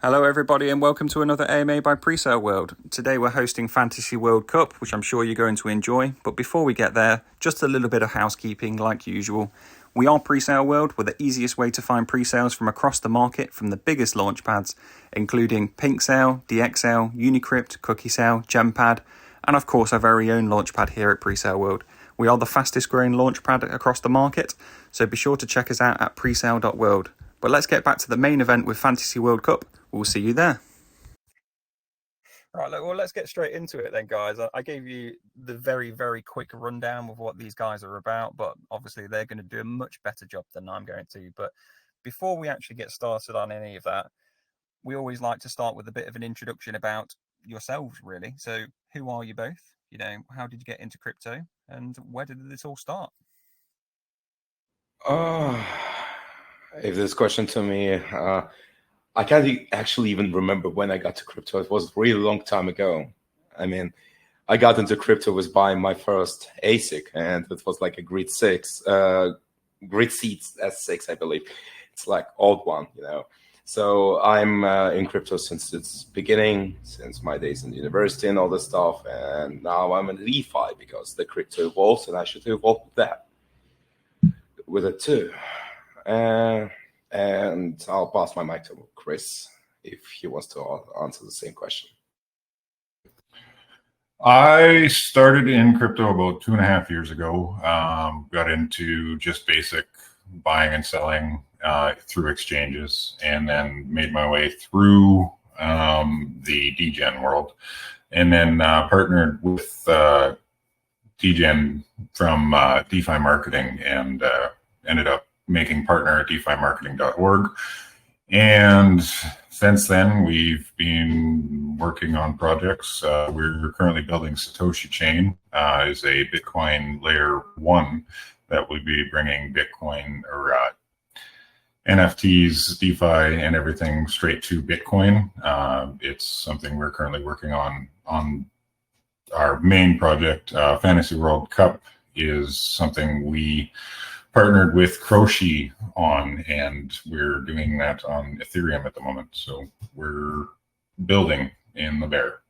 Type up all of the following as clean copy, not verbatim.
Hello, everybody, and welcome to another AMA by PresaleWorld. Today we're hosting Fantasy World Cup, which I'm sure you're going to enjoy. But before we get there, just a little bit of housekeeping like usual. We are PresaleWorld. We're the easiest way to find presales from across the market from the biggest launchpads, including PinkSale, DXL, Unicrypt, CookieSale, Gempad, and of course our very own launchpad here at PresaleWorld. We are the fastest growing launchpad across the market, so be sure to check us out at presale.world. But let's get back to the main event with Fantasy World Cup. We'll see you there. Right, well, let's get straight into it then, guys. I gave you the very, very quick rundown of what these guys are about, but obviously they're going to do a much better job than I'm going to. But before we actually get started on any of that, we always like to start with a bit of an introduction about yourselves, really. So who are you both? You know, how did you get into crypto and where did this all start? If this question to me, I can't actually even remember when I got to crypto. It was a really long time ago. I mean, I got into crypto was buying my first ASIC, and it was like a Grid Seeds S6, I believe. It's like old one, you know. So I'm in crypto since its beginning, since my days in university and all this stuff. And now I'm in DeFi because the crypto evolves, and I should evolve with it too. And I'll pass my mic to Chris if he wants to answer the same question. I started in crypto about 2.5 years ago. Got into just basic buying and selling through exchanges, and then made my way through the DGen world, and then partnered with DGen from DeFi Marketing, and ended up making partner at DeFiMarketing.org. And since then, we've been working on projects. We're currently building Satoshi Chain, is a Bitcoin layer 1 that will be bringing Bitcoin or NFTs, DeFi, and everything straight to Bitcoin. It's something we're currently working on our main project. Fantasy World Cup is something we partnered with Crochet on, and we're doing that on Ethereum at the moment. So we're building in the bear.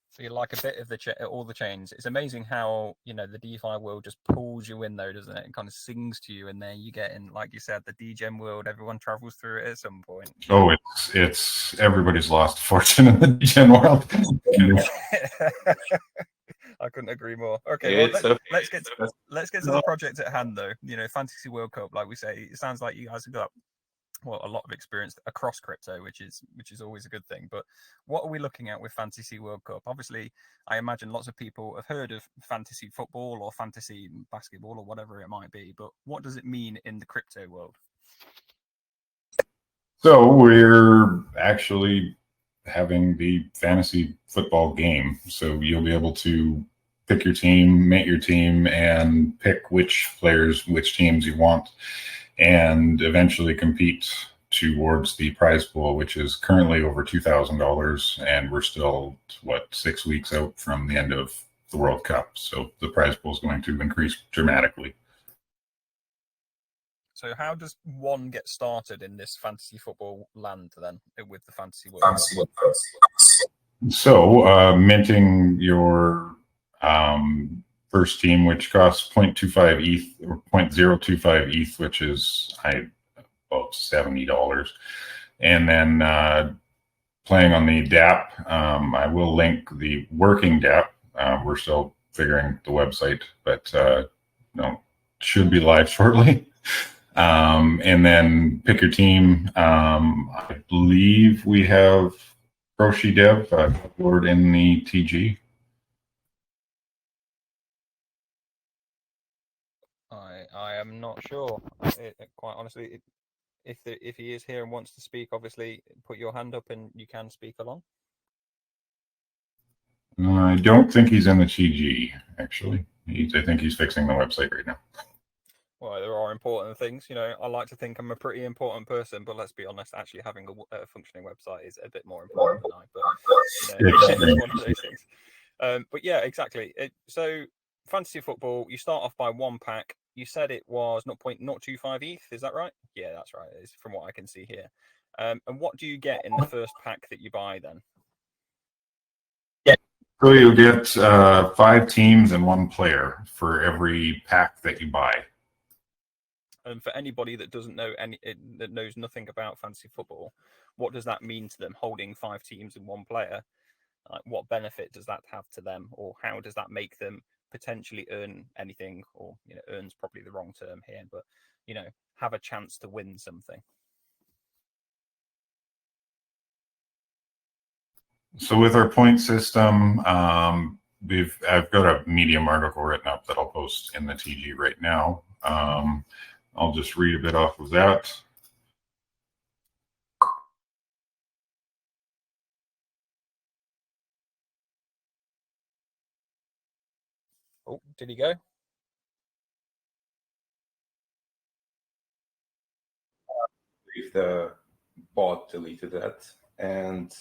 So you like a bit of all the chains. It's amazing how, you know, the DeFi world just pulls you in though, doesn't it? It kind of sings to you, and then you get in, like you said, the DGen world. Everyone travels through it at some point. Oh, it's everybody's lost fortune in the DGen world. I couldn't agree more. Okay, well, let's get to the project at hand, though. You know, Fantasy World Cup, like we say, it sounds like you guys have got a lot of experience across crypto, which is always a good thing. But what are we looking at with Fantasy World Cup? Obviously, I imagine lots of people have heard of fantasy football or fantasy basketball or whatever it might be. But what does it mean in the crypto world? So we're actually having the fantasy football game. So you'll be able to pick your team, mate your team, and pick which players, which teams you want, and eventually compete towards the prize pool, which is currently over $2,000. And we're still, 6 weeks out from the end of the World Cup. So the prize pool is going to increase dramatically. So how does one get started in this fantasy football land then with the Fantasy World? So minting your first team, which costs 0.25 ETH or 0.025 ETH, which is about $70. And then playing on the DApp, I will link the working DApp. We're still figuring the website, but should be live shortly. And then pick your team. I believe we have Crochet Dev board in the TG. I am not sure. Quite honestly, if he is here and wants to speak, obviously put your hand up and you can speak along. I don't think he's in the TG, actually. I think he's fixing the website right now. Well, there are important things. You know, I like to think I'm a pretty important person, but let's be honest, actually having a functioning website is a bit more important than I. But you know, it's one of those things. But yeah, exactly. So fantasy football, you start off by one pack. You said it was 0.025 ETH. Is that right? Yeah, that's right. It's from what I can see here. And what do you get in the first pack that you buy then? So you get 5 teams and 1 player for every pack that you buy. And for anybody that doesn't know that knows nothing about fantasy football, what does that mean to them holding 5 teams and 1 player? What benefit does that have to them, or how does that make them potentially earn anything? Or earn's probably the wrong term here, but have a chance to win something. So with our point system, I've got a Medium article written up that I'll post in the TG right now. I'll just read a bit off of that. Oh, did he go? If the bot deleted that, and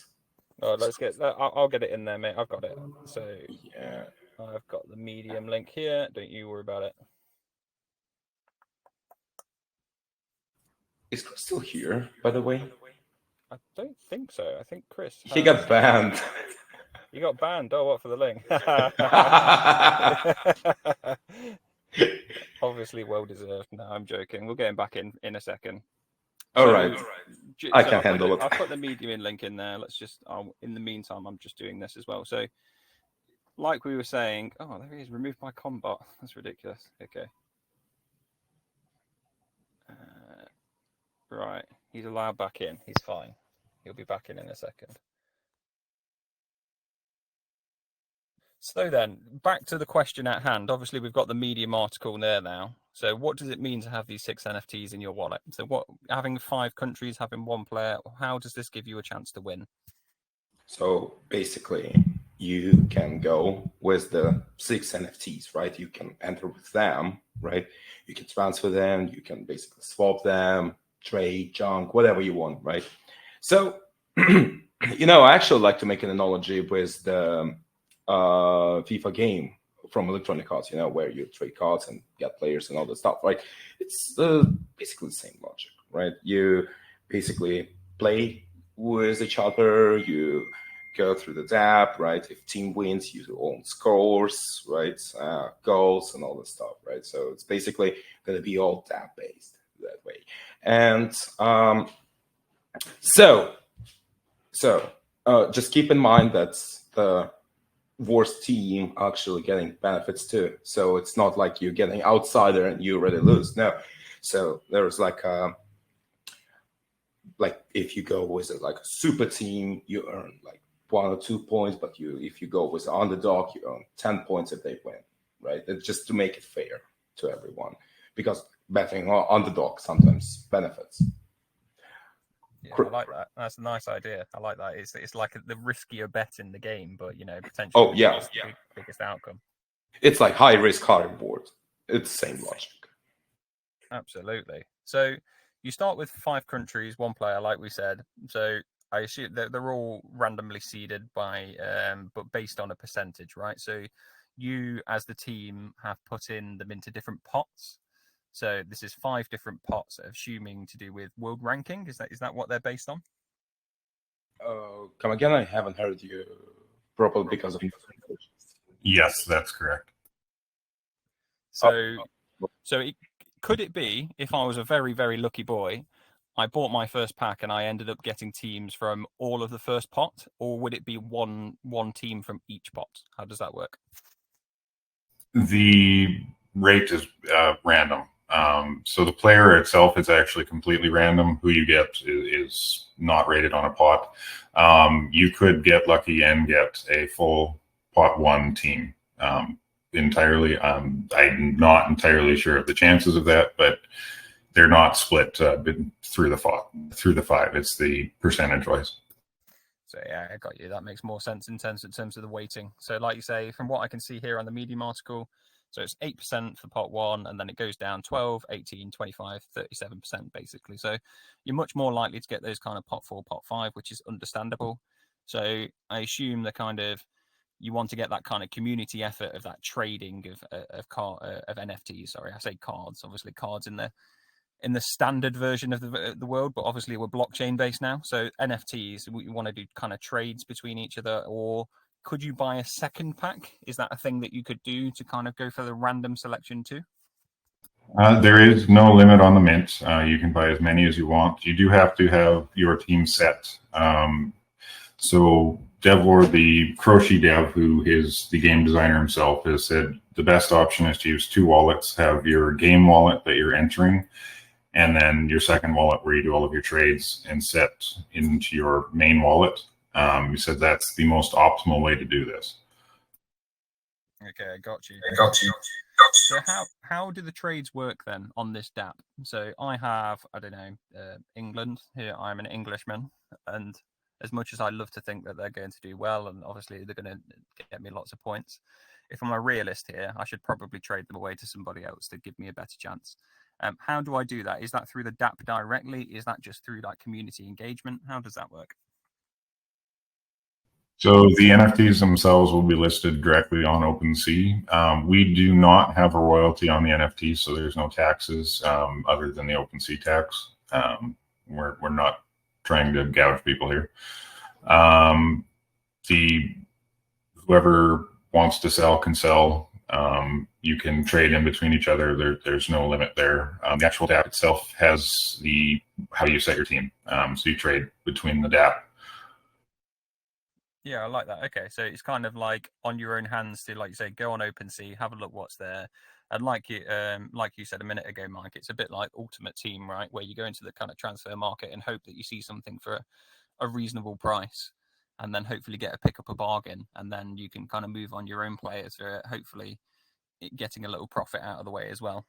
let's get that. I'll get it in there, mate. I've got it. So yeah, I've got the Medium link here. Don't you worry about it. is Chris still here, by the way? I don't think so. I think Chris. He got banned. You got banned. Oh, what for the link? Obviously, well deserved. No, I'm joking. We'll get him back in a second. All right. I can handle it. I'll put the Medium link in there. Let's just. In the meantime, I'm just doing this as well. So, like we were saying, oh, there he is. Removed by Combat. That's ridiculous. Okay. Right. He's allowed back in. He's fine. He'll be back in a second. So then, back to the question at hand. Obviously, we've got the Medium article there now. So what does it mean to have these 6 NFTs in your wallet? So having 5 countries, having 1 player, how does this give you a chance to win? So basically, you can go with the 6 NFTs, right? You can enter with them, right? You can transfer them. You can basically swap them, trade, junk, whatever you want, right? So, I actually like to make an analogy with the FIFA game from Electronic Arts, where you trade cards and get players and all that stuff, right? It's basically the same logic, right? You basically play with each other, you go through the tab, right? If team wins, you own scores, right? Goals and all this stuff, right? So it's basically going to be all tab based that way. And so just keep in mind that the worst team actually getting benefits too. So it's not like you're getting outsider and you already lose. No. So there's like if you go with a super team, you earn 1 or 2 points, but if you go with the underdog, you earn 10 points if they win, right? It's just to make it fair to everyone, because betting on underdog sometimes benefits. Yeah, I like that. That's a nice idea. I like that. It's like the riskier bet in the game, but potentially the biggest outcome. It's like high risk, high reward. It's the same logic. Absolutely. So you start with 5 countries, 1 player, like we said. So I assume they're all randomly seeded by, but based on a percentage, right? So you, as the team, have put in them into different pots. So this is 5 different pots, assuming to do with world ranking. Is that what they're based on? Come again? I haven't heard you properly because of. Yes, that's correct. So could it be, if I was a very, very lucky boy, I bought my first pack and I ended up getting teams from all of the first pot, or would it be one team from each pot? How does that work? The rate is random. So the player itself is actually completely random. Who you get is not rated on a pot. You could get lucky and get a full pot 1 team entirely. I'm not entirely sure of the chances of that, but they're not split through the 5. It's the percentage wise. So yeah, I got you. That makes more sense in terms of the weighting. So like you say, from what I can see here on the Medium article, so it's 8% for pot 1, and then it goes down 12, 18, 25, 37% basically. So you're much more likely to get those kind of pot 4, pot 5, which is understandable. So I assume you want to get that kind of community effort of that trading of NFTs. Sorry, I say cards. Obviously, cards in there. in the standard version of the world, but obviously we're blockchain based now. So NFTs, we want to do kind of trades between each other, or could you buy a second pack? Is that a thing that you could do to kind of go for the random selection too? There is no limit on the mint. You can buy as many as you want. You do have to have your team set. So DevLord, the Crochet dev, who is the game designer himself, has said the best option is to use two wallets. Have your game wallet that you're entering, and then your second wallet where you do all of your trades, and set into your main wallet. He said that's the most optimal way to do this. Okay, I got you. So how do the trades work then on this DApp? So I have, I don't know, England. Here I'm an Englishman, and as much as I love to think that they're going to do well, and obviously they're going to get me lots of points, if I'm a realist here, I should probably trade them away to somebody else to give me a better chance. How do I do that? Is that through the DApp directly? Is that just through like community engagement? How does that work? So the NFTs themselves will be listed directly on OpenSea. We do not have a royalty on the NFT, so there's no taxes other than the OpenSea tax. We're not trying to gouge people here. Whoever wants to sell can sell. You can trade in between each other. There's no limit there. The actual DApp itself has how you set your team. So you trade between the DApp. Yeah, I like that. Okay, so it's kind of like on your own hands to, like you say, go on OpenSea, have a look what's there, and like you said a minute ago, Mike, it's a bit like Ultimate Team, right? Where you go into the kind of transfer market and hope that you see something for a reasonable price, and then hopefully pick up a bargain, and then you can kind of move on your own players for hopefully getting a little profit out of the way as well.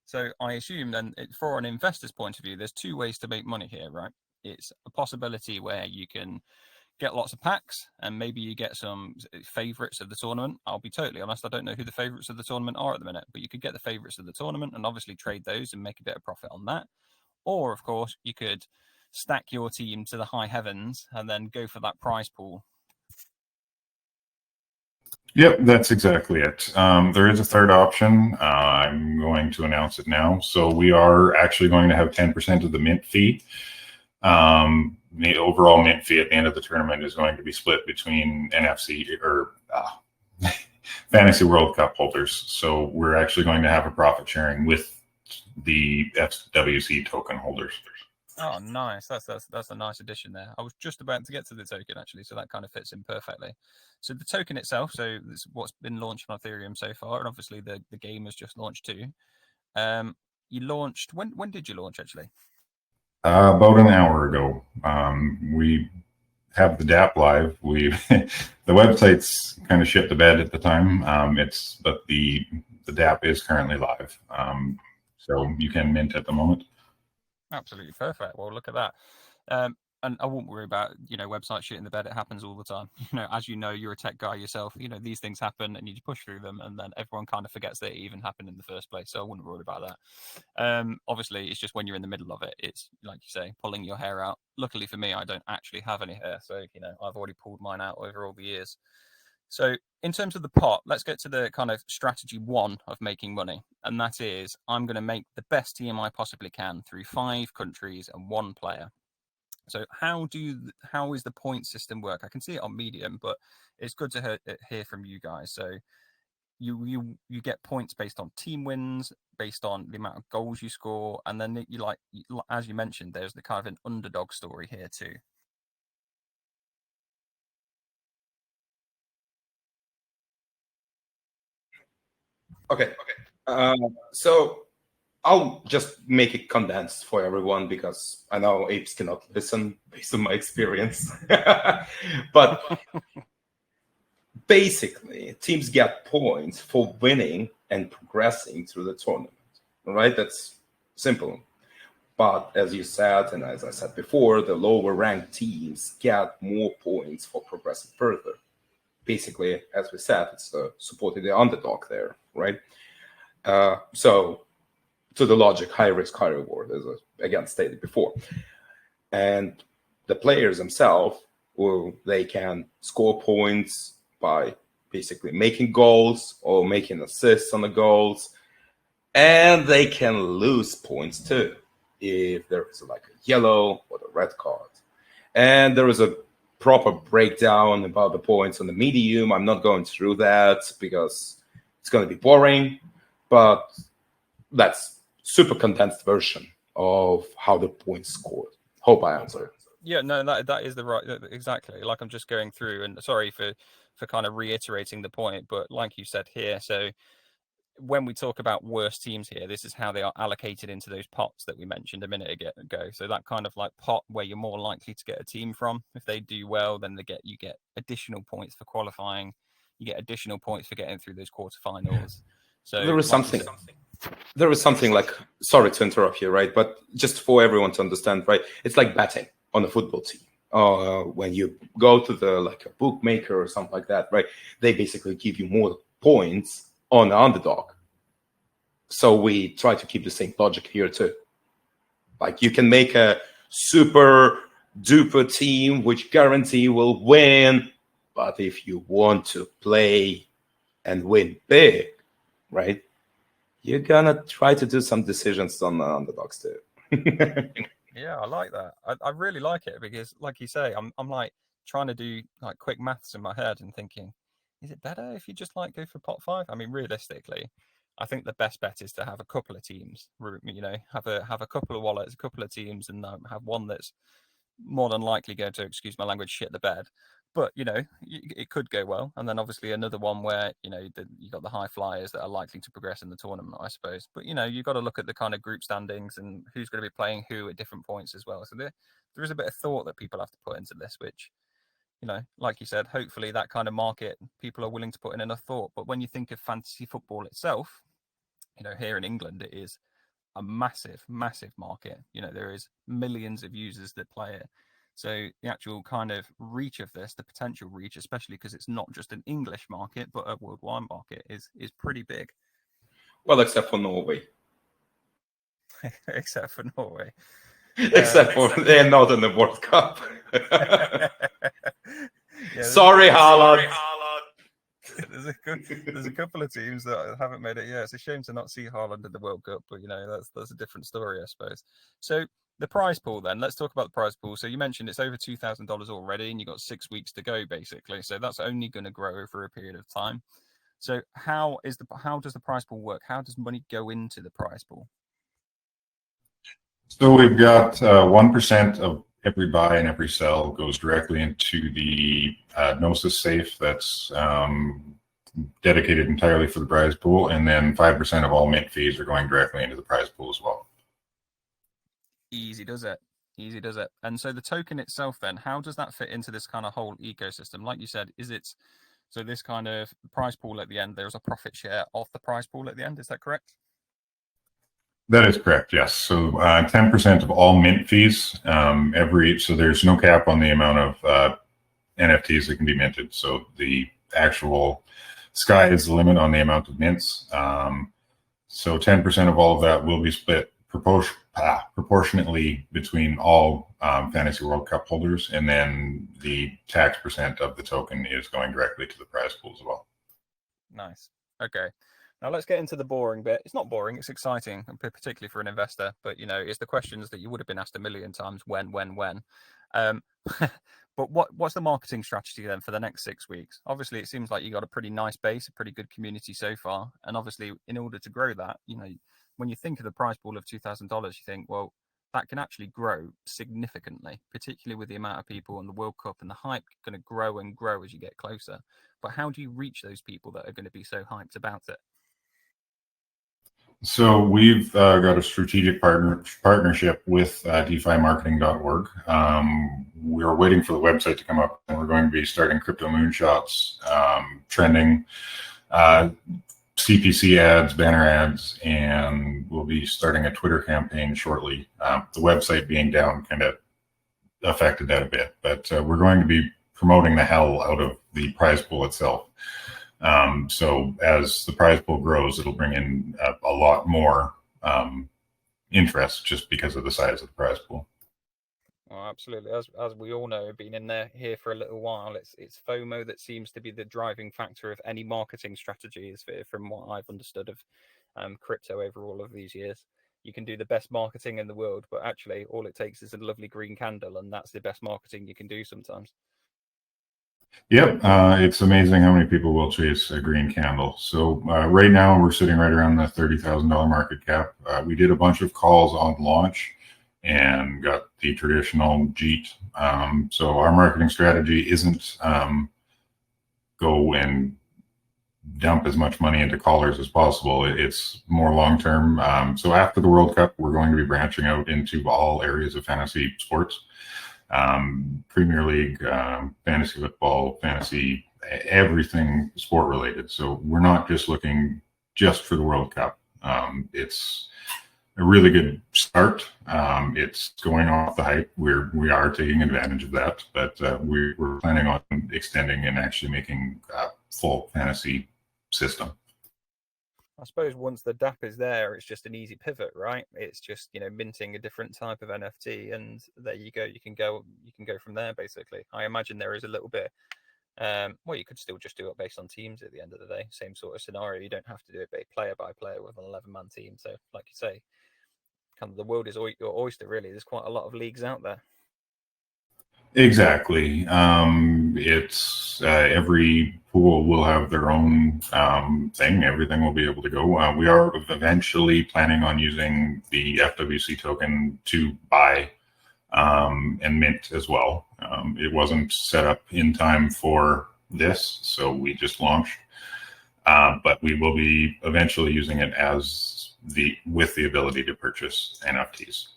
So I assume then, for an investor's point of view, there's two ways to make money here, right? It's a possibility where you can get lots of packs and maybe you get some favorites of the tournament. I'll be totally honest, I don't know who the favorites of the tournament are at the minute, but you could get the favorites of the tournament and obviously trade those and make a bit of profit on that. Or, of course, you could stack your team to the high heavens and then go for that prize pool. Yep, that's exactly it. There is a third option. I'm going to announce it now. So we are actually going to have 10% of the mint fee. The overall mint fee at the end of the tournament is going to be split between NFC or Fantasy World Cup holders. So we're actually going to have a profit sharing with the FWC token holders. Oh, nice. That's a nice addition there. I was just about to get to the token, actually, so that kind of fits in perfectly. So the token itself, so this is what's been launched on Ethereum so far, and obviously the game has just launched too. You launched, when did you launch, actually? About an hour ago. We have the DApp live. The website's kind of shit the bed at the time. But the DApp is currently live. So you can mint at the moment. Absolutely perfect. Well, look at that. And I won't worry about, website shit in the bed. It happens all the time. As you know, you're a tech guy yourself. These things happen and you push through them, and then everyone kind of forgets that it even happened in the first place. So I wouldn't worry about that. Obviously, it's just when you're in the middle of it, it's like you say, pulling your hair out. Luckily for me, I don't actually have any hair, so I've already pulled mine out over all the years. So in terms of the pot, let's get to the kind of strategy one of making money. And that is, I'm going to make the best team I possibly can through 5 countries and 1 player. So how is the point system work? I can see it on Medium, but it's good to hear from you guys. So you get points based on team wins, based on the amount of goals you score, and then as you mentioned, there's the kind of an underdog story here too. Okay. So I'll just make it condensed for everyone because I know apes cannot listen based on my experience. But basically, teams get points for winning and progressing through the tournament. All right, that's simple. But as you said, and as I said before, the lower ranked teams get more points for progressing further. Basically, as we said, it's supporting the underdog there, right? So to the logic, high risk, high reward, as again stated before. And the players themselves, they can score points by basically making goals or making assists on the goals. And they can lose points too if there is like a yellow or a red card. And there is a proper breakdown about the points on the medium. I'm not going through that because it's going to be boring, but that's super condensed version of how the points scored. Hope I answered. Yeah, no, that is the right, exactly. Like I'm just going through, and sorry for kind of reiterating the point, but like you said here, so when we talk about worst teams here, this is how they are allocated into those pots that we mentioned a minute ago. So that kind of like pot where you're more likely to get a team from. If they do well, then you get additional points for qualifying. You get additional points for getting through those quarterfinals. So there is something. There is something like, sorry to interrupt you, right? But just for everyone to understand, right? It's like betting on a football team. When you go to a bookmaker or something like that, right? They basically give you more points on the underdog. So we try to keep the same logic here too. Like you can make a super duper team which guarantee will win, but if you want to play and win big, right? You're gonna try to do some decisions on the underdogs too. Yeah, I like that. I really like it because, like you say, I'm like trying to do like quick maths in my head and thinking, is it better if you just like go for pot five? I mean, realistically, I think the best bet is to have a couple of teams. You know, have a couple of wallets, a couple of teams, and have one that's more than likely going to, excuse my language, shit the bed. But you know, it could go well, and then obviously another one where you got the high flyers that are likely to progress in the tournament, I suppose. But you know, you've got to look at the kind of group standings and who's going to be playing who at different points as well. So there is a bit of thought that people have to put into this, which like you said, hopefully that kind of market people are willing to put in enough thought. But when you think of fantasy football itself, here in England, it is a massive, massive market. There is millions of users that play it. So the actual kind of reach of this, the potential reach, especially because it's not just an English market, but a worldwide market, is pretty big. Well, except for Norway. Except for Norway. Except for they're not in the World Cup. Yeah, sorry, Haaland. There's a couple of teams that haven't made it. Yeah, it's a shame to not see Haaland in the World Cup, but that's a different story, I suppose. So the prize pool, then let's talk about the prize pool. So you mentioned it's over $2,000 already, and you've got 6 weeks to go, basically. So that's only going to grow over a period of time. So how does the prize pool work? How does money go into the prize pool? So we've got 1% of every buy and every sell goes directly into the Gnosis safe that's dedicated entirely for the prize pool, and then 5% of all mint fees are going directly into the prize pool as well. Easy does it. And so the token itself, then, how does that fit into this kind of whole ecosystem? Like you said, so this kind of prize pool at the end, there's a profit share off the prize pool at the end, is that correct? That is correct, yes. So 10% of all mint fees, so there's no cap on the amount of NFTs that can be minted. So the actual sky is the limit on the amount of mints. So 10% of all of that will be split proportionately between all Fantasy World Cup holders, and then the tax percent of the token is going directly to the prize pool as well. Nice. Okay. Now let's get into the boring bit. It's not boring, it's exciting, particularly for an investor, but it's the questions that you would have been asked a million times, when. But what's the marketing strategy then for the next 6 weeks? Obviously, it seems like you got a pretty nice base, a pretty good community so far. And obviously, in order to grow that, when you think of the prize pool of $2,000, you think, well, that can actually grow significantly, particularly with the amount of people on the World Cup, and the hype going to grow and grow as you get closer. But how do you reach those people that are going to be so hyped about it? So we've got a strategic partnership with DeFiMarketing.org. We're waiting for the website to come up, and we're going to be starting crypto moonshots, trending, CPC ads, banner ads, and we'll be starting a Twitter campaign shortly. The website being down kind of affected that a bit, but we're going to be promoting the hell out of the prize pool itself. So as the prize pool grows, it'll bring in a lot more interest just because of the size of the prize pool. Oh, absolutely. As we all know, being in here for a little while, it's FOMO that seems to be the driving factor of any marketing strategy, from what I've understood of crypto over all of these years. You can do the best marketing in the world, but actually all it takes is a lovely green candle, and that's the best marketing you can do sometimes. Yep, it's amazing how many people will chase a green candle. So right now we're sitting right around the $30,000 market cap. We did a bunch of calls on launch and got the traditional JEET. So our marketing strategy isn't go and dump as much money into callers as possible. It's more long-term. So after the World Cup, we're going to be branching out into all areas of fantasy sports. Premier League, fantasy football, fantasy, everything sport related. So we're not just looking just for the World Cup. It's a really good start. It's going off the hype. We are taking advantage of that, but we're planning on extending and actually making a full fantasy system. I suppose once the DApp is there, it's just an easy pivot, right? It's just, minting a different type of NFT, and there you go. You can go from there. Basically, I imagine there is a little bit. Well, you could still just do it based on teams at the end of the day. Same sort of scenario. You don't have to do it player by player with an 11-man team. So, like you say, kind of the world is your oyster. Really, there's quite a lot of leagues out there. Exactly. It's every pool will have their own thing. Everything will be able to go. We are eventually planning on using the FWC token to buy and mint as well. It wasn't set up in time for this, so we just launched. But we will be eventually using it as with the ability to purchase NFTs.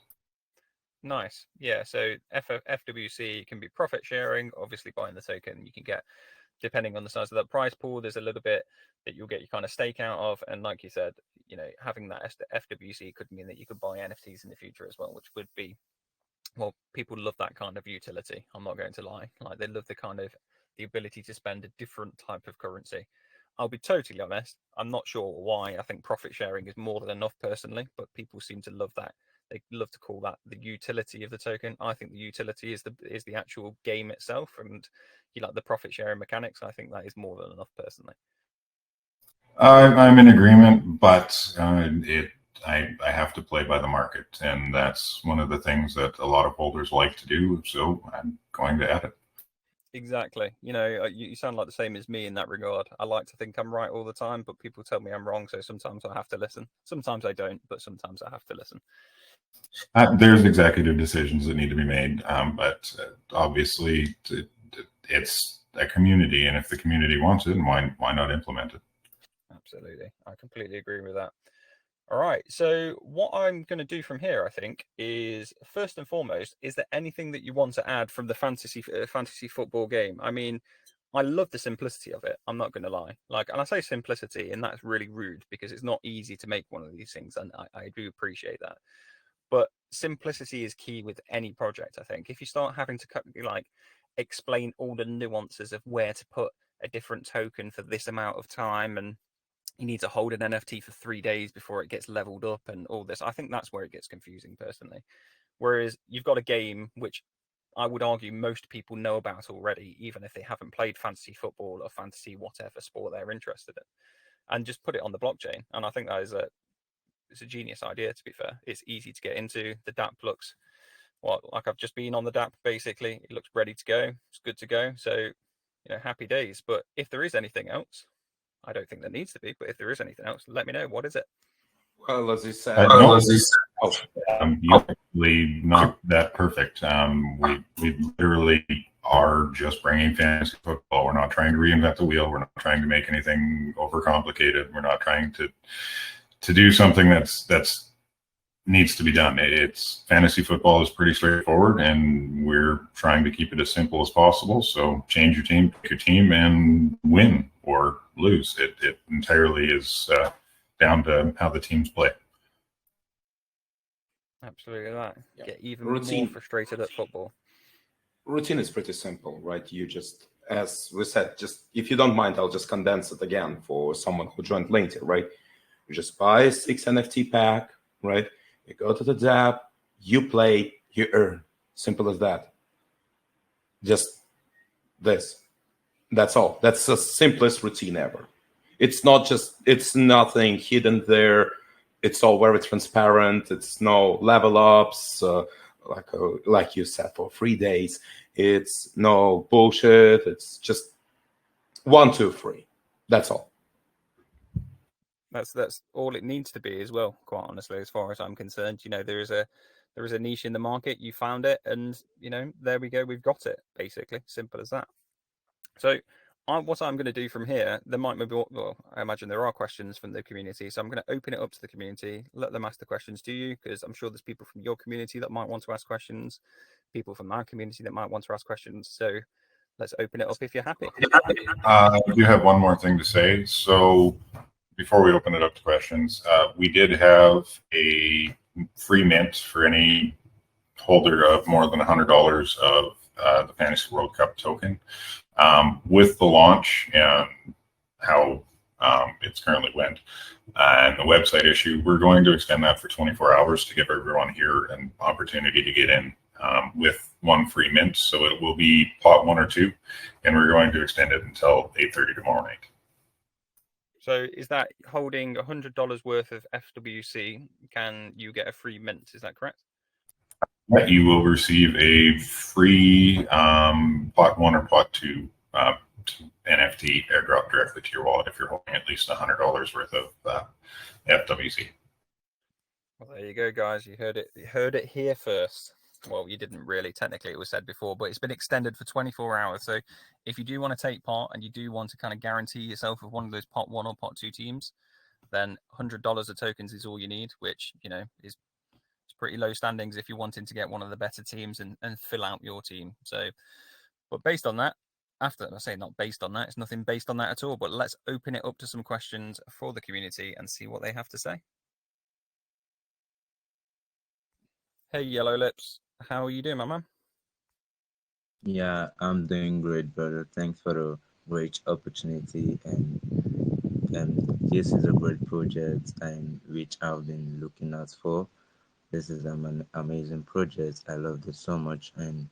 Nice. Yeah. So FWC can be profit sharing. Obviously, buying the token, you can get, depending on the size of that prize pool, there's a little bit that you'll get your kind of stake out of. And like you said, having that FWC could mean that you could buy NFTs in the future as well, which would be, well, people love that kind of utility. I'm not going to lie. Like, they love the ability to spend a different type of currency. I'll be totally honest. I'm not sure why. I think profit sharing is more than enough personally, but people seem to love that. They love to call that the utility of the token. I think the utility is the actual game itself, and you like the profit sharing mechanics. I think that is more than enough personally. I'm in agreement, but I have to play by the market, and that's one of the things that a lot of holders like to do. So I'm going to add it. Exactly. You sound like the same as me in that regard. I like to think I'm right all the time, but people tell me I'm wrong. So sometimes I have to listen. Sometimes I don't, but sometimes I have to listen. There's executive decisions that need to be made, but obviously it's a community, and if the community wants it, why not implement it? Absolutely. I completely agree with that. All right. So what I'm going to do from here, I think, is first and foremost, is there anything that you want to add from the fantasy football game? I mean, I love the simplicity of it. I'm not going to lie. And I say simplicity, and that's really rude because it's not easy to make one of these things, and I do appreciate that. But simplicity is key with any project, I think. If you start having to explain all the nuances of where to put a different token for this amount of time, and you need to hold an NFT for 3 days before it gets leveled up and all this, I think that's where it gets confusing personally. Whereas you've got a game which I would argue most people know about already, even if they haven't played fantasy football or fantasy whatever sport they're interested in, and just put it on the blockchain. And I think that is it's a genius idea, to be fair. It's easy to get into. The DApp looks, like I've just been on the DApp, basically. It looks ready to go. It's good to go. So, happy days. But if there is anything else, I don't think there needs to be, but if there is anything else, let me know. What is it? Well, as you said, you're actually not that perfect. We literally are just bringing fantasy football. We're not trying to reinvent the wheel. We're not trying to make anything overcomplicated. We're not trying to do something that's needs to be done. It's fantasy football is pretty straightforward, and we're trying to keep it as simple as possible. So change your team, pick your team, and win or lose. It entirely is down to how the teams play. Absolutely that. Yeah. Get even more frustrated at football. Routine is pretty simple, right? You just, as we said, just if you don't mind, I'll just condense it again for someone who joined later, right? You just buy a 6 NFT pack, right? You go to the DApp, you play, you earn. Simple as that. Just this. That's all. That's the simplest routine ever. It's nothing hidden there. It's all very transparent. It's no level ups, like you said, for 3 days. It's no bullshit. It's just 1, 2, 3. That's all. That's all it needs to be as well, quite honestly, as far as I'm concerned. There is a niche in the market, you found it, and there we go, we've got it, basically. Simple as that. So what I'm going to do from here, there might be, well, I imagine there are questions from the community, so I'm going to open it up to the community, let them ask the questions to you, because I'm sure there's people from your community that might want to ask questions, people from our community that might want to ask questions. So let's open it up if you're happy. I do have one more thing to say. So before we open it up to questions, we did have a free mint for any holder of more than $100 of the Fantasy World Cup token. With the launch and how it's currently went and the website issue, we're going to extend that for 24 hours to give everyone here an opportunity to get in with one free mint. So it will be pot 1 or 2, and we're going to extend it until 8:30 tomorrow night. So is that holding $100 worth of FWC? Can you get a free mint? Is that correct? You will receive a free pot 1 or pot 2 NFT airdrop directly to your wallet if you're holding at least $100 worth of FWC. Well, there you go, guys. You heard it here first. Well, you didn't really. Technically, it was said before, but it's been extended for 24 hours. So if you do want to take part and you do want to kind of guarantee yourself with one of those pot 1 or pot 2 teams, then $100 of tokens is all you need, which, is pretty low standings if you're wanting to get one of the better teams and fill out your team. So, but based on that, I say not based on that, it's nothing based on that at all, but let's open it up to some questions for the community and see what they have to say. Hey, Yellow Lips, how are you doing, my man? Yeah, I'm doing great, brother. Thanks for the great opportunity, and this is a great project and which I've been looking out for. This is an amazing project. I love this so much, and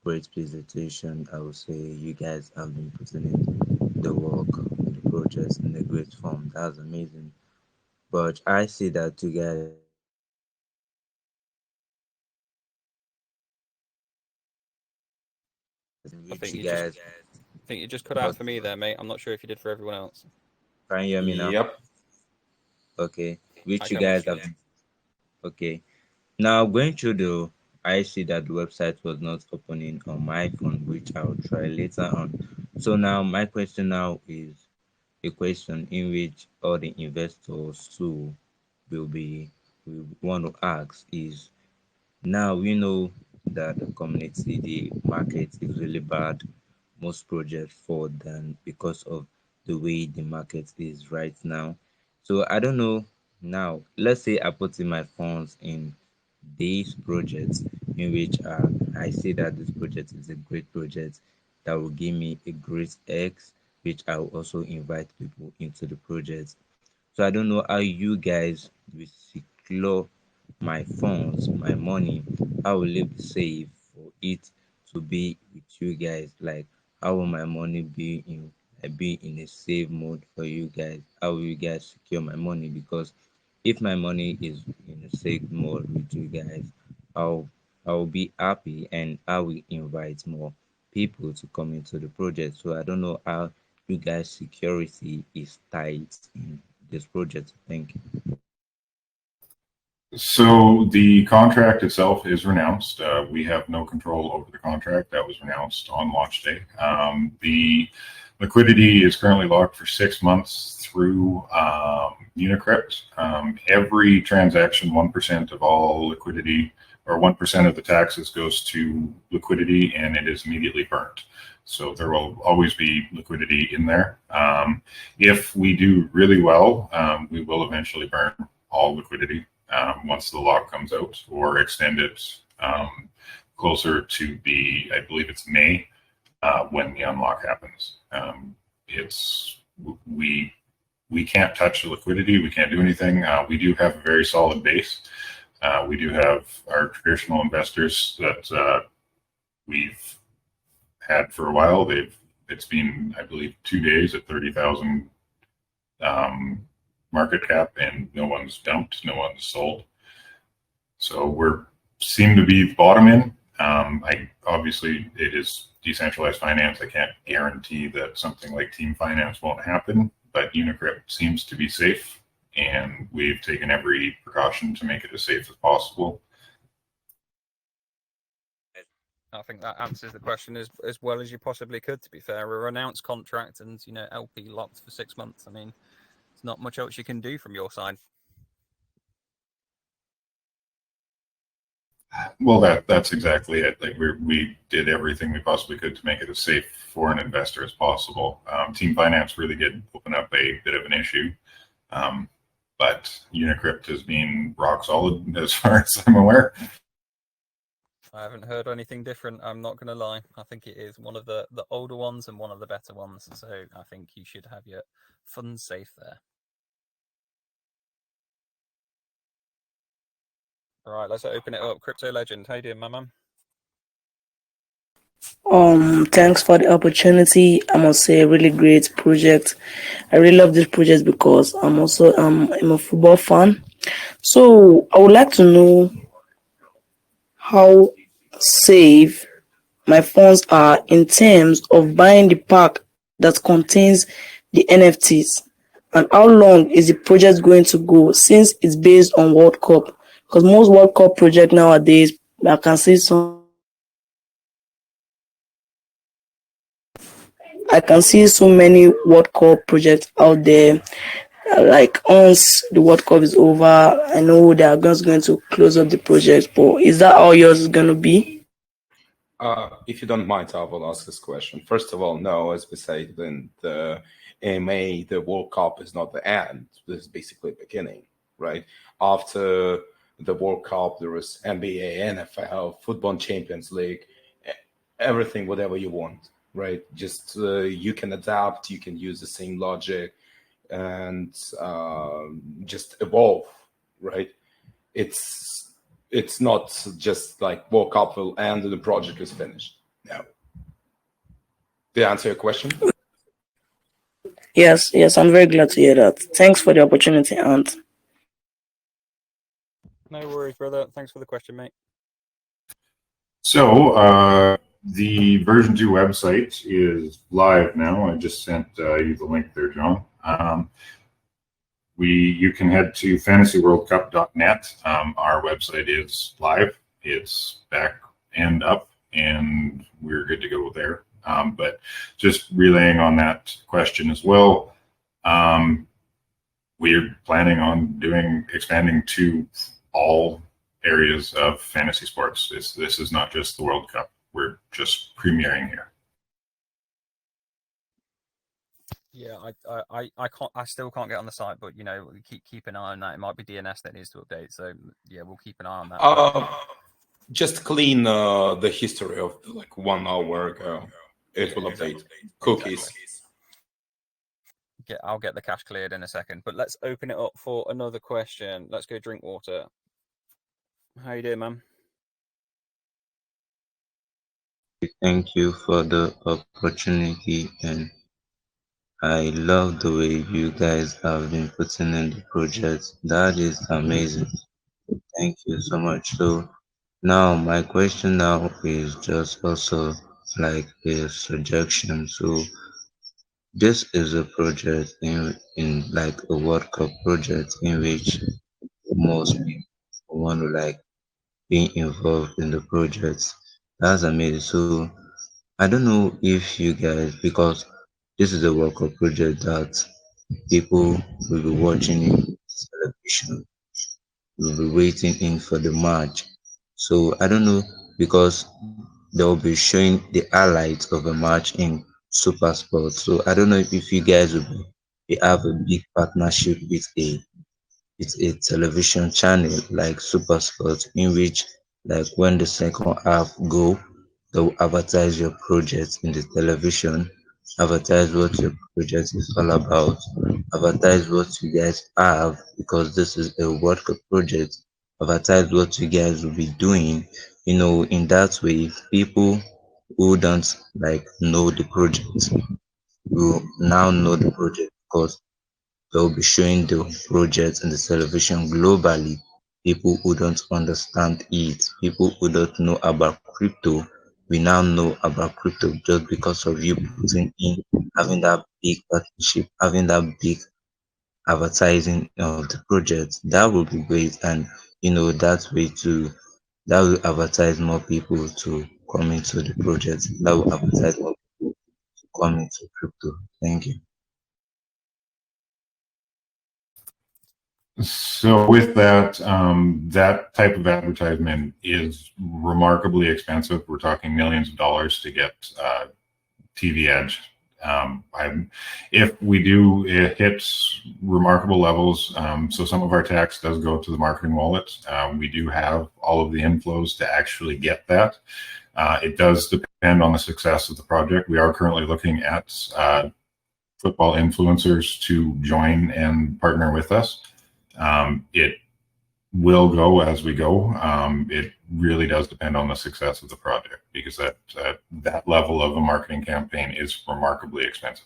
great presentation. I would say you guys have been putting in the work, in the project in a great form. That's amazing. But I see that you guys I which think you you just guys I think you just cut out for me there, mate. I'm not sure if you did for everyone else. can you hear me now? Yep. Okay. Which you can, guys have okay. Now going through I see that the website was not opening on my phone, which I'll try later on. So now my question now is a question in which all the investors too will want to ask is now we know that the community, the market is really bad. Most projects fall down because of the way the market is right now. So I don't know now. Let's say I put in my funds in these projects in which I see that this project is a great project that will give me a great X, which I will also invite people into the project. So I don't know how you guys will secure my funds, my money. How will it be safe for it to be with you guys? Like how will my money be in a safe mode for you guys? How will you guys secure my money? Because if my money is in a safe mode with you guys, I'll I'll be happy and I will invite more people to come into the project. So I don't know how you guys security is tight in this project. Thank you. So the contract itself is renounced. We have no control over the contract. That was renounced on launch day. The liquidity is currently locked for 6 months through Unicrypt. Every transaction, 1% of all liquidity or 1% of the taxes goes to liquidity, and it is immediately burnt. So there will always be liquidity in there. If we do really well, we will eventually burn all liquidity once the lock comes out, or extend it closer to I believe it's May, when the unlock happens. We can't touch the liquidity. We can't do anything. We do have a very solid base. We do have our traditional investors that we've had for a while. It's been, I believe, 2 days at 30,000 um, market cap, and no one's dumped, no one's sold. So we're seem to be bottoming. I obviously it is decentralized finance. I can't guarantee that something like team finance won't happen, but Unicrypt seems to be safe, and we've taken every precaution to make it as safe as possible. I think that answers the question as well as you possibly could, to be fair. A renounced contract and, LP locked for 6 months. I mean, there's not much else you can do from your side. Well, that's exactly it. Like we did everything we possibly could to make it as safe for an investor as possible. Team finance really did open up a bit of an issue, but Unicrypt has been rock solid as far as I'm aware. I haven't heard anything different. I'm not going to lie. I think it is one of the older ones and one of the better ones. So I think you should have your funds safe there. All right, let's open it up. Crypto Legend, how you doing, my man? Thanks for the opportunity. I must say, a really great project. I really love this project because I'm a football fan. So I would like to know how safe my funds are in terms of buying the pack that contains the NFTs, and how long is the project going to go since it's based on World Cup? Because most World Cup project nowadays, I can see so many World Cup projects out there. Like once the World Cup is over, I know they are just going to close up the project. But is that how yours is going to be? If you don't mind, I will ask this question. First of all, no, as we said in the AMA, the World Cup is not the end. This is basically the beginning, right? After the World Cup, there is NBA, NFL, Football Champions League, everything, whatever you want, right? Just you can adapt, you can use the same logic, and just evolve, right? It's not just like World Cup will end and the project is finished. No. Did I answer your question? Yes, I'm very glad to hear that. Thanks for the opportunity, Ant. No worries, brother. Thanks for the question, mate. So the version 2 website is live now. I just sent you the link there, John. You can head to fantasyworldcup.net. Our website is live. It's back and up, and we're good to go there. But just relaying on that question as well, we're planning on expanding to all areas of fantasy sports. This is not just the World Cup. We're just premiering here. Yeah, I still can't get on the site, but keep an eye on that. It might be DNS that needs to update, so yeah, we'll keep an eye on that. Just clean the history of like 1 hour ago. It will update cookies. Exactly. I'll get the cache cleared in a second, but let's open it up for another question. Let's go drink water. How you doing, man? Thank you for the opportunity, and I love the way you guys have been putting in the project. That is amazing. Thank you so much. So now my question now is just also like a suggestion. So this is a project in like a World Cup project in which most people want to like be involved in the project. That's amazing. So I don't know if you guys, because this is a World Cup project that people will be watching in television, will be waiting in for the match. So I don't know, because they'll be showing the highlights of a match in Super Sports. So I don't know if you guys will have a big partnership with a television channel like Super Sports, in which like when the second half go, they'll advertise your project in the television, advertise what your project is all about, advertise what you guys have, because this is a World Cup project, advertise what you guys will be doing. In that way, people who don't like know the project will now know the project, because They'll be showing the project in the television globally. People who don't understand it, people who don't know about crypto, we now know about crypto just because of you putting in, having that big partnership, having that big advertising of the project. That will be great, and that way to that will advertise more people to come into the project. That will advertise more people to come into crypto. Thank you. So with that, that type of advertisement is remarkably expensive. We're talking millions of dollars to get TV ads. If we do, it hits remarkable levels. So some of our tax does go to the marketing wallet. We do have all of the inflows to actually get that. It does depend on the success of the project. We are currently looking at football influencers to join and partner with us. It will go as we go. It really does depend on the success of the project, because that level of a marketing campaign is remarkably expensive.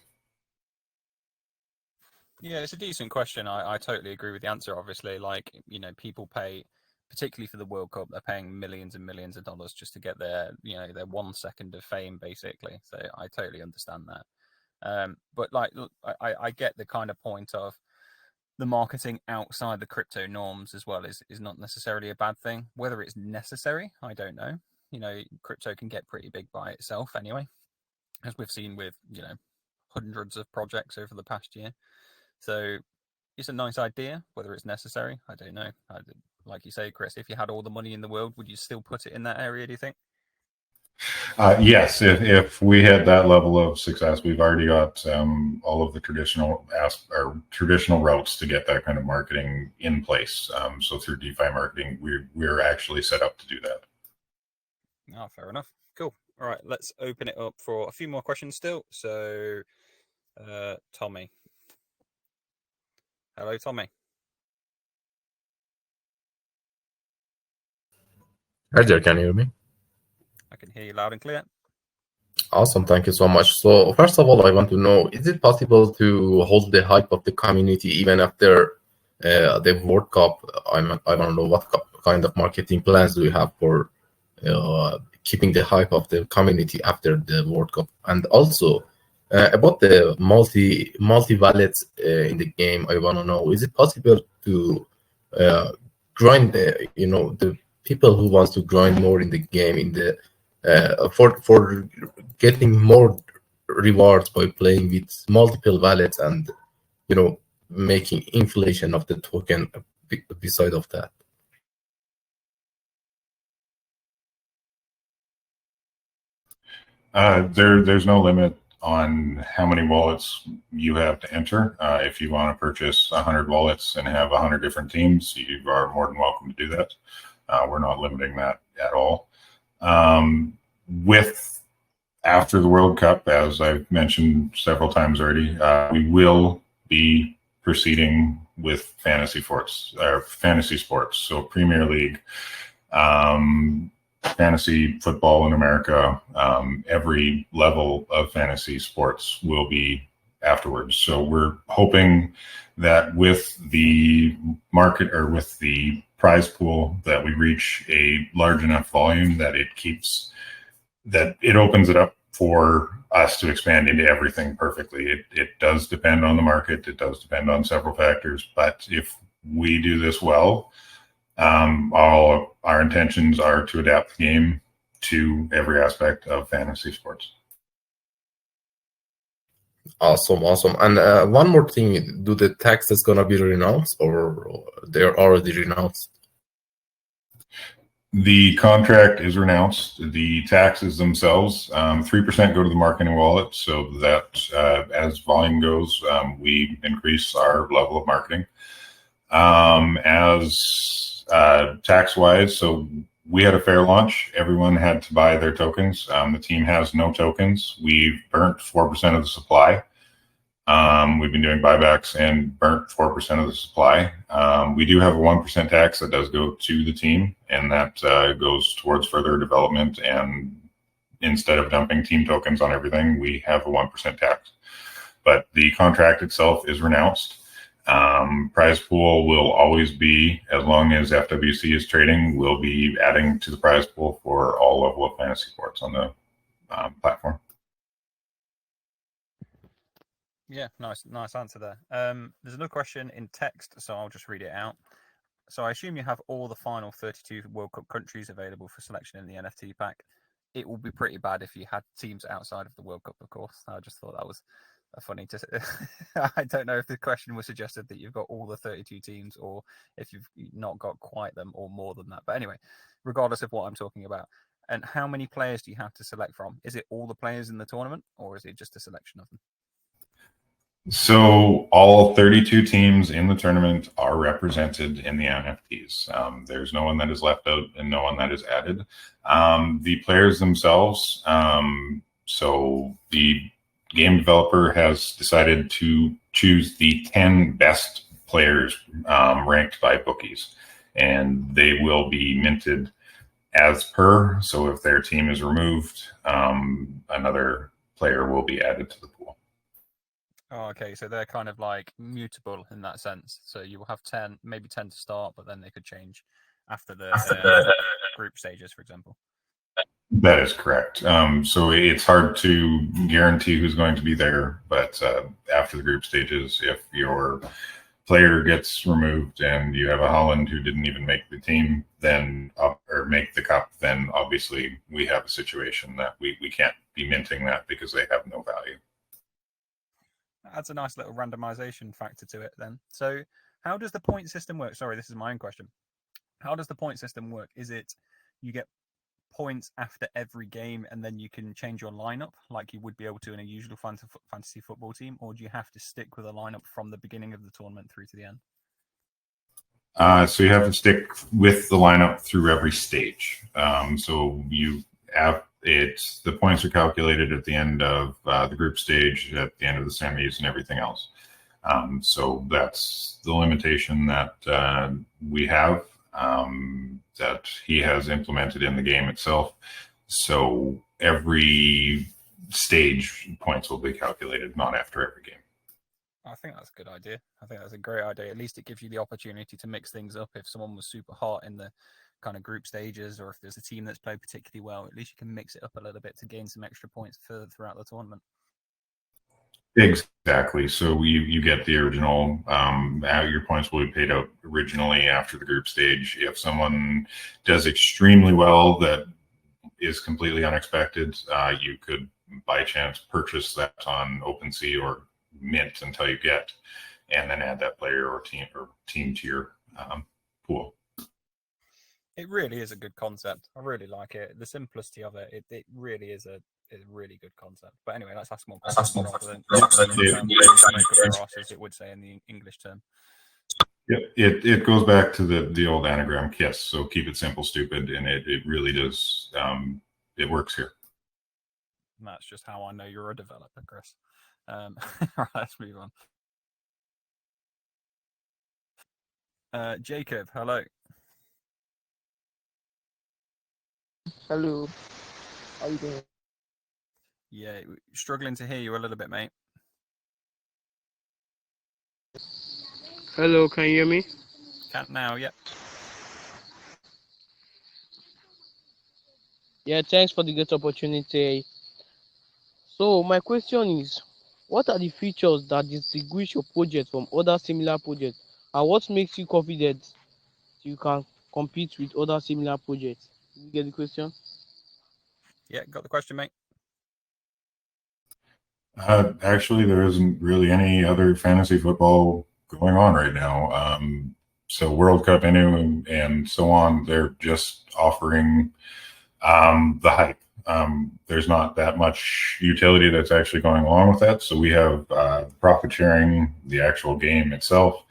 Yeah, it's a decent question. I totally agree with the answer. Obviously, like, people pay, particularly for the World Cup, they're paying millions and millions of dollars just to get their 1 second of fame, basically. So I totally understand that. But like, I get the kind of point of the marketing outside the crypto norms as well is not necessarily a bad thing. Whether it's necessary, I don't know. Crypto can get pretty big by itself anyway, as we've seen with, hundreds of projects over the past year. So it's a nice idea. Whether it's necessary, I don't know. Like you say, Chris, if you had all the money in the world, would you still put it in that area, do you think? Yes, if we had that level of success, we've already got all of the traditional routes to get that kind of marketing in place. So through DeFi marketing, we're actually set up to do that. Oh, fair enough. Cool. All right, let's open it up for a few more questions still. So, Tommy. Hello, Tommy. Hi there, can you hear me? I can hear you loud and clear. Awesome, thank you so much. So first of all, I want to know, is it possible to hold the hype of the community even after the World Cup? I don't know what kind of marketing plans do you have for keeping the hype of the community after the World Cup? And also about the multi wallets in the game, I want to know, is it possible to grind the people who wants to grind more in the game in the for getting more rewards by playing with multiple wallets and making inflation of the token beside of that? There's no limit on how many wallets you have to enter. If you want to purchase 100 wallets and have 100 different teams, you are more than welcome to do that. We're not limiting that at all. After the World Cup, as I've mentioned several times already, we will be proceeding with fantasy sports. So Premier League, fantasy football in America, every level of fantasy sports will be afterwards. So we're hoping that with the market, or with the prize pool, that we reach a large enough volume that it opens it up for us to expand into everything perfectly. It does depend on the market. It does depend on several factors. But if we do this well, all our intentions are to adapt the game to every aspect of fantasy sports. Awesome. And one more thing, do the taxes gonna be renounced, or they're already renounced? The contract is renounced. The taxes themselves, 3% go to the marketing wallet, so that as volume goes, we increase our level of marketing. As tax-wise, so we had a fair launch. Everyone had to buy their tokens. The team has no tokens. We've burnt 4% of the supply. We've been doing buybacks and burnt 4% of the supply. We do have a 1% tax that does go to the team, and that goes towards further development. And instead of dumping team tokens on everything, we have a 1% tax. But the contract itself is renounced. Prize pool will always be, as long as FWC is trading, we'll be adding to the prize pool for all level of fantasy sports on the platform. Yeah, nice answer there. There's another question in text, so I'll just read it out. So I assume you have all the final 32 World Cup countries available for selection in the NFT pack. It will be pretty bad if you had teams outside of the World Cup, of course. I just thought that was funny to I don't know if the question was suggested that you've got all the 32 teams or if you've not got quite them or more than that. But anyway, regardless of what I'm talking about, and how many players do you have to select from? Is it all the players in the tournament or is it just a selection of them? So all 32 teams in the tournament are represented in the NFTs. There's no one that is left out and no one that is added. The players themselves, so the game developer has decided to choose the 10 best players ranked by bookies, and they will be minted as per. So if their team is removed, another player will be added to the pool. Oh, okay. So they're kind of like mutable in that sense. So you will have 10, maybe 10 to start, but then they could change after the group stages, for example. That is correct. So it's hard to guarantee who's going to be there, but after the group stages, if your player gets removed and you have a Holland who didn't even make the team, then or make the cup, then obviously we have a situation that we can't be minting that because they have no value. Adds a nice little randomization factor to it then. So how does the point system work? Sorry, this is my own question. How does the point system work? Is it you get points after every game and then you can change your lineup like you would be able to in a usual fantasy football team, or do you have to stick with a lineup from the beginning of the tournament through to the end? So you have to stick with the lineup through every stage. So you have the points are calculated at the end of the group stage, at the end of the semis, and everything else. So that's the limitation that we have, that he has implemented in the game itself. So every stage points will be calculated, not after every game. I think that's a good idea. I think that's a great idea. At least it gives you the opportunity to mix things up. If someone was super hot in the kind of group stages, or if there's a team that's played particularly well, at least you can mix it up a little bit to gain some extra points throughout the tournament. Exactly. So you get the original, your points will be paid out originally after the group stage. If someone does extremely well that is completely unexpected, you could by chance purchase that on OpenSea or Mint until you get, and then add that player or team to your pool. It really is a good concept. I really like it. The simplicity of it, it really is a really good concept. But anyway, let's ask more questions rather than as it would say in the English term. Yeah, it goes back to the old anagram KISS. So keep it simple, stupid, and it really does. It works here. And that's just how I know you're a developer, Chris. All right, let's move on. Jacob, hello. Hello. How you doing? Yeah, struggling to hear you a little bit, mate. Hello, can you hear me? Can't now, yep. Yeah, thanks for the great opportunity. So my question is, what are the features that distinguish your project from other similar projects, and what makes you confident you can compete with other similar projects? Did you get the question? Yeah, got the question, mate. Actually, there isn't really any other fantasy football going on right now. So World Cup and so on, they're just offering the hype. There's not that much utility that's actually going along with that. So we have profit sharing, the actual game itself,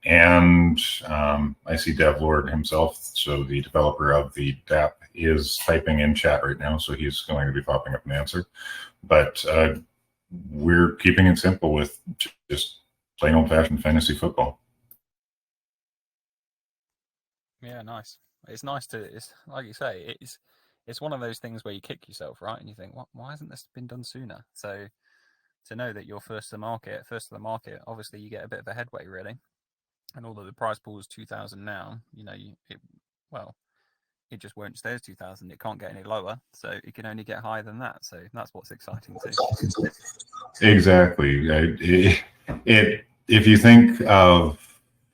and I see DevLord himself, so the developer of the DApp, is typing in chat right now, so he's going to be popping up an answer. But we're keeping it simple with just plain old-fashioned fantasy football. Yeah, nice. It's nice it's like you say, it's one of those things where you kick yourself, right? And you think, why hasn't this been done sooner? So to know that you're first to the market, obviously you get a bit of a headway really. And although the prize pool is 2,000 now, it just won't stay as 2,000. It can't get any lower, so it can only get higher than that. So that's what's exciting too. Exactly. If you think of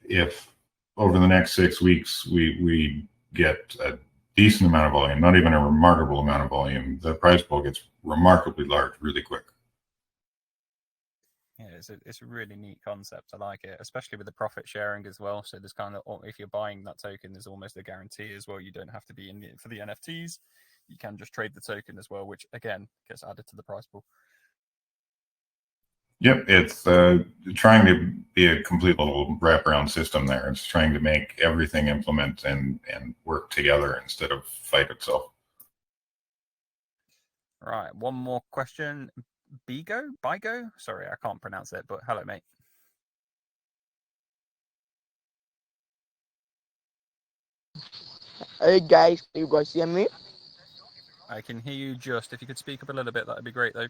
if over the next 6 weeks we get a decent amount of volume, not even a remarkable amount of volume, the prize pool gets remarkably large really quick. Yeah, it's a really neat concept. I like it, especially with the profit sharing as well. So there's kind of, if you're buying that token, there's almost a guarantee as well. You don't have to be in it for the NFTs. You can just trade the token as well, which again gets added to the prize pool. Yep, it's trying to be a complete little wraparound system there. It's trying to make everything implement and work together instead of fight itself. Right, one more question. Bigo? Sorry, I can't pronounce it, but hello, mate. Hey guys, can you guys hear me? I can hear you just. If you could speak up a little bit, that'd be great, though.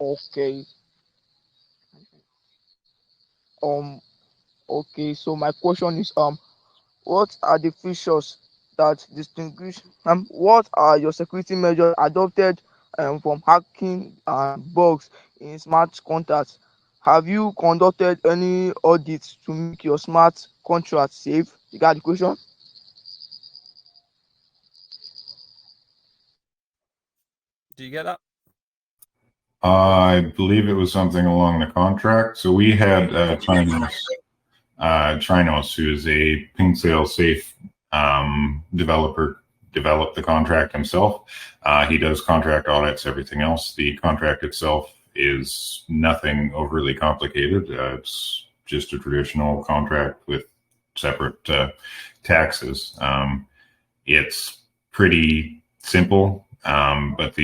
Okay. Okay. So my question is, what are the features that distinguish? What are your security measures adopted from hacking and bugs in smart contracts? Have you conducted any audits to make your smart contract safe? You got the question? Do you get that? I believe it was something along the contract. So we had Trinos, who is a ping sale safe developer, developed the contract himself. He does contract audits, everything else. The contract itself is nothing overly complicated. It's just a traditional contract with separate taxes. It's pretty simple, but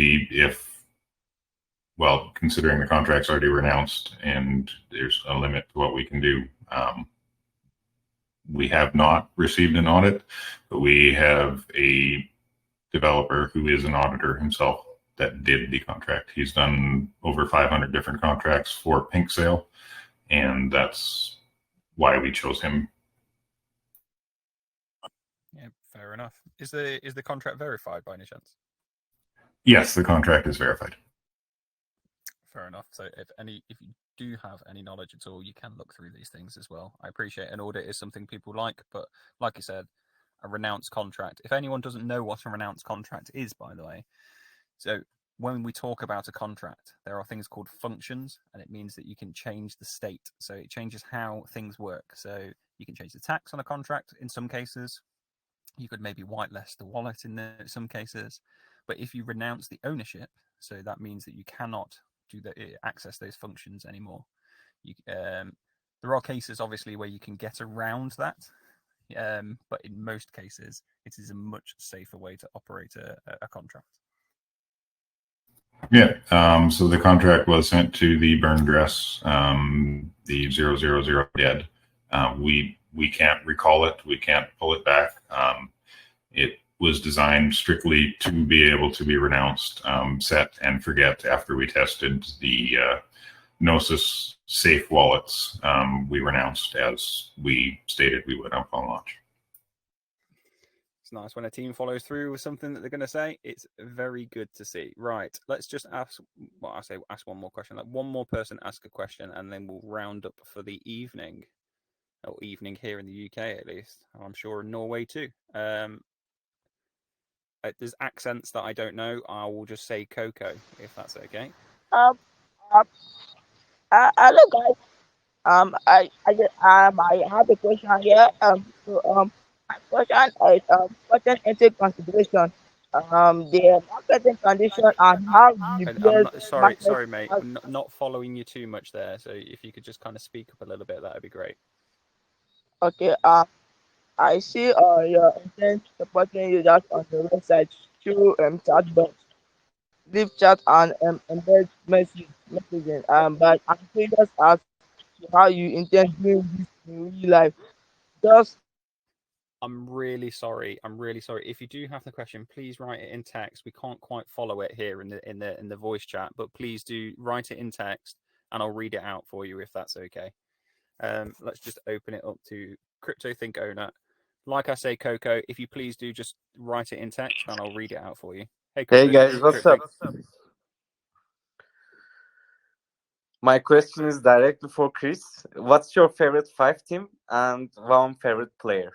considering the contract's already renounced and there's a limit to what we can do, we have not received an audit, but we have a developer who is an auditor himself that did the contract. He's done over 500 different contracts for Pink Sale, and that's why we chose him. Yeah, fair enough. Is the contract verified by any chance? Yes, the contract is verified. Fair enough. So if you do have any knowledge at all, you can look through these things as well. I appreciate an audit is something people like, but like you said, a renounced contract. If anyone doesn't know what a renounced contract is, by the way, so when we talk about a contract, there are things called functions, and it means that you can change the state. So it changes how things work. So you can change the tax on a contract in some cases. You could maybe whitelist the wallet in some cases. But if you renounce the ownership, so that means that you cannot access those functions anymore. There are cases, obviously, where you can get around that, but in most cases, it is a much safer way to operate a contract. Yeah. So the contract was sent to the burn address, the 000 dead. We can't recall it. We can't pull it back. It was designed strictly to be able to be renounced, set and forget after we tested the Gnosis safe wallets. We renounced as we stated we would upon launch. It's nice when a team follows through with something that they're going to say. It's very good to see. Right, let's just ask one more question. Like one more person ask a question, and then we'll round up for the evening. Or evening here in the UK, at least. I'm sure in Norway too. There's accents that I don't know. I will just say Coco, if that's okay. Um, um, Hello guys. I have a question here. My question is, putting into consideration, the marketing condition and how the And I'm players not, market. sorry, mate. Not following you too much there. So if you could just kind of speak up a little bit, that would be great. Okay. I see. Your intent supporting users on the website through chatbots, live chat, and embed messaging. But I'm curious as to how you intend doing this in real life. Does I'm really sorry. I'm really sorry. If you do have the question, please write it in text. We can't quite follow it here in the voice chat, but please do write it in text, and I'll read it out for you if that's okay. Let's just open it up to Crypto Think Owner. Like I say, Coco, if you please do just write it in text, and I'll read it out for you. Hey, Hey Crypto, guys, what's Crypto. up? My question is directly for Chris. What's your favorite 5 team and one favorite player?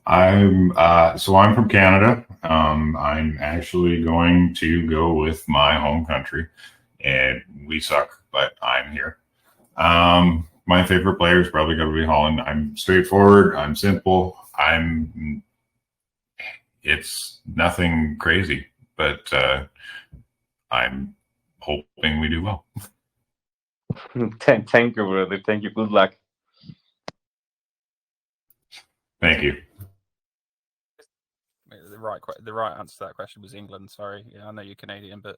I'm from Canada. I'm actually going to go with my home country, and we suck, but I'm here. My favorite player is probably going to be Holland. I'm straightforward. I'm simple. It's nothing crazy, but I'm hoping we do well. Thank you, brother. Thank you. Good luck. Thank you. The right answer to that question was England. Sorry, yeah, I know you're Canadian, but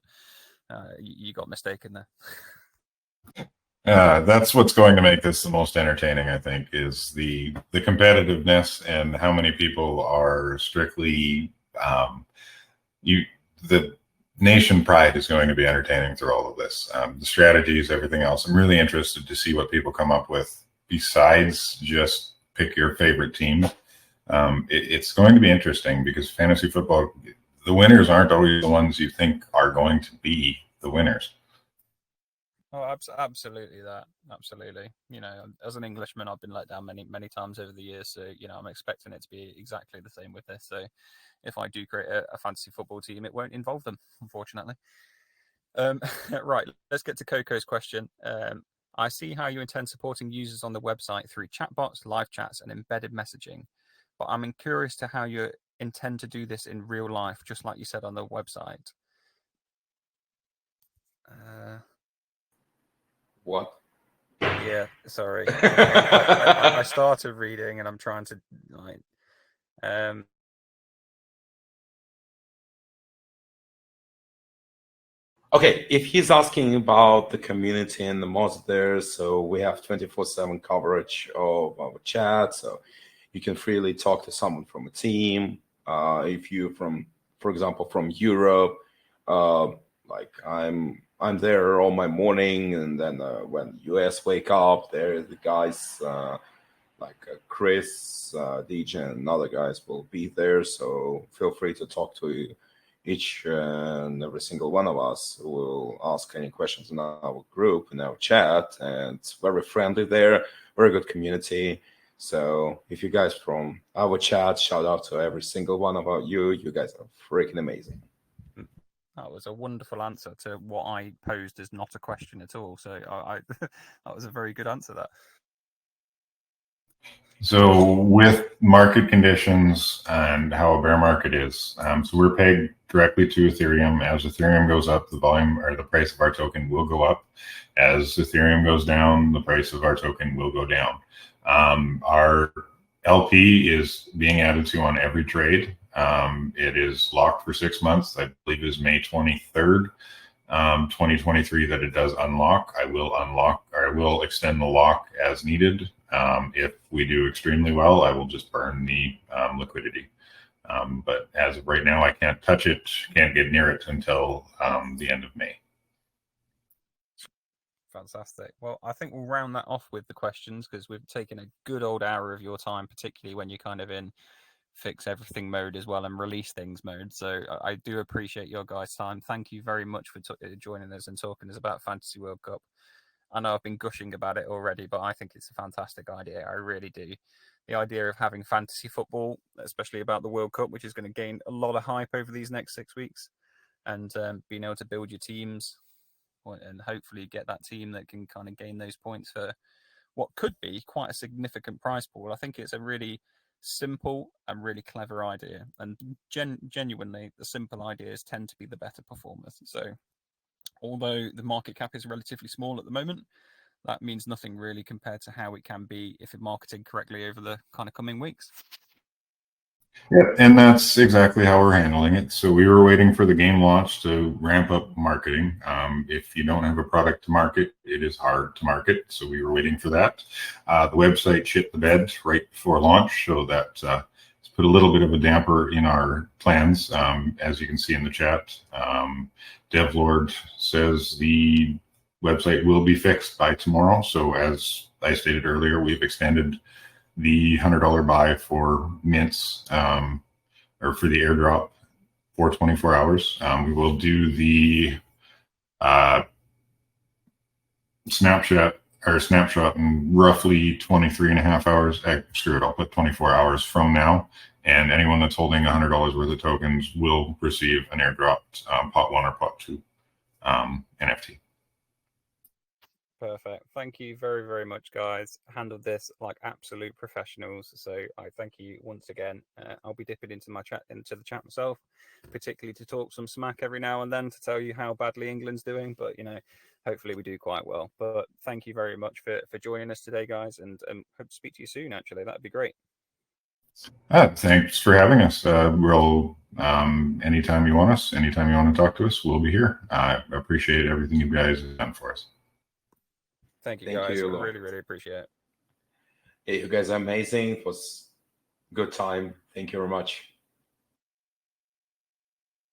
you got mistaken there. That's what's going to make this the most entertaining, I think, is the competitiveness and how many people are strictly the nation pride is going to be entertaining through all of this. The strategies, everything else. I'm really interested to see what people come up with besides just pick your favorite team. It's going to be interesting because fantasy football, the winners aren't always the ones you think are going to be the winners. Oh, absolutely that. Absolutely. You know, as an Englishman, I've been let down many times over the years. So, you know, I'm expecting it to be exactly the same with this. So if I do create a fantasy football team, it won't involve them, unfortunately. Right, let's get to Coco's question. I see how you intend supporting users on the website through chatbots, live chats, and embedded messaging. But I'm curious to how you intend to do this in real life, just like you said on the website. What? Yeah, sorry. I started reading and I'm trying to like Okay, if he's asking about the community and the mods there, so we have 24/7 coverage of our chat, so you can freely talk to someone from a team. If you for example, from Europe, like I'm there all my morning, and then when US wake up, there the guys like Chris, DJ, and other guys will be there. So feel free to talk to each and every single one of us. Will ask any questions in our group, in our chat, and it's very friendly there, very good community. So if you guys from our chat, shout out to every single one of you. You guys are freaking amazing. That was a wonderful answer to what I posed as not a question at all. So I that was a very good answer. That. So with market conditions and how a bear market is, so we're pegged directly to Ethereum. As Ethereum goes up, the volume or the price of our token will go up. As Ethereum goes down, the price of our token will go down. Our LP is being added to on every trade. It is locked for 6 months. I believe it is May 23rd. 2023 that it does unlock. I will extend the lock as needed. If we do extremely well, I will just burn the liquidity. But as of right now, I can't touch it, can't get near it until the end of May. Fantastic. Well, I think we'll round that off with the questions because we've taken a good old hour of your time, particularly when you're kind of in fix everything mode as well and release things mode. So I do appreciate your guys' time. Thank you very much for joining us and talking to us about Fantasy World Cup. I know I've been gushing about it already, but I think it's a fantastic idea. I really do. The idea of having fantasy football, especially about the World Cup, which is going to gain a lot of hype over these next 6 weeks, and being able to build your teams and hopefully get that team that can kind of gain those points for what could be quite a significant prize pool. I think it's a really simple and really clever idea, and genuinely the simple ideas tend to be the better performers. So although the market cap is relatively small at the moment, that means nothing really compared to how it can be if it's marketed correctly over the kind of coming weeks. Yeah, and that's exactly how we're handling it. So we were waiting for the game launch to ramp up marketing. If you don't have a product to market, it is hard to market. So we were waiting for that. The website shit the bed right before launch, so that it's put a little bit of a damper in our plans. As you can see in the chat, DevLord says the website will be fixed by tomorrow. So as I stated earlier, we've extended the $100 buy for mints or for the airdrop for 24 hours. We will do the snapshot in roughly 23 and a half hours. Screw it, I'll put 24 hours from now. And anyone that's holding $100 worth of tokens will receive an airdropped pot 1 or pot 2 NFT. Perfect. Thank you very, very much, guys. Handled this like absolute professionals. So I thank you once again. I'll be dipping into the chat myself, particularly to talk some smack every now and then to tell you how badly England's doing. But hopefully we do quite well. But thank you very much for joining us today, guys, and hope to speak to you soon. Actually, that'd be great. Thanks for having us. We'll anytime you want us, anytime you want to talk to us, we'll be here. I appreciate everything you guys have done for us. Thank you, guys. Really, really appreciate it. Hey, you guys are amazing. It was a good time. Thank you very much.